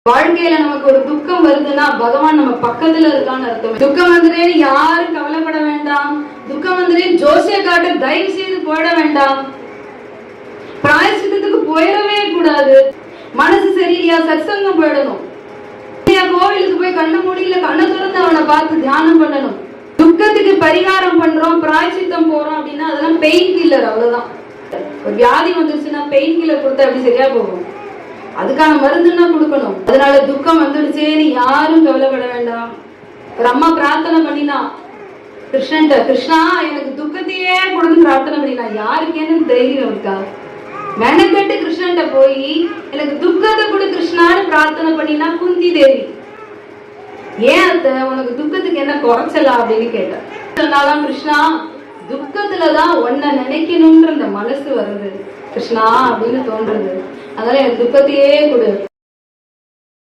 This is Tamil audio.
வாழ்க்கையில நமக்கு ஒரு துக்கம் வருதுன்னா பகவான் நம்ம பக்கத்துல இருக்கான்னு அர்த்தம். துக்கம் வந்துட்டே யாரும் கவலைப்பட வேண்டாம். துக்கம் வந்துட்டே ஜோசிய காட்ட தயவு செய்து போயிட வேண்டாம். பிராயசித்தத்துக்கு போயிடவே கூடாது. மனசு சரியில்லையா சத்சங்கம் போயிடணும். கோவிலுக்கு போய் கண்ண மூடியில கண்ணை திறந்து அவனை பார்த்து தியானம் பண்ணணும். துக்கத்துக்கு பரிகாரம் பண்றோம், பிராயசித்தம் போறோம் அப்படின்னா அதெல்லாம் பெயின் கில்லர். அவ்வளவுதான். ஒரு வியாதி வந்துருச்சுன்னா பெயின் கில்லர் கொடுத்தா அப்படி சரியா போகும். அதுக்கான மருந்துன்னா கொடுக்கணும். அதனால துக்கம் வந்துடுச்சேன்னு யாரும் கவலைப்பட வேண்டாம். ஒரு அம்மா பிரார்த்தனை பண்ணினா கிருஷ்ணன்ட்ட, கிருஷ்ணா எனக்கு துக்கத்தையே கொடுத்து பிரார்த்தனை பண்ணினா. யாருக்கேன்னு தைரியம் இருக்கா? மெனக்கட்டு கிருஷ்ணன்ட்ட போய் எனக்கு துக்கத்தை கொடு கிருஷ்ணான்னு பிரார்த்தனை பண்ணினா குந்தி தேவி. ஏன் அத்த உனக்கு துக்கத்துக்கு என்ன குறைச்சலா அப்படின்னு கேட்டேன். சொன்னாலாம் கிருஷ்ணா துக்கத்துலதான் உன்னை நினைக்கணும்ன்ற அந்த மனசு வருது கிருஷ்ணா அப்படின்னு தோன்றது. அதனால எனக்கு துக்கத்தையே கொடு.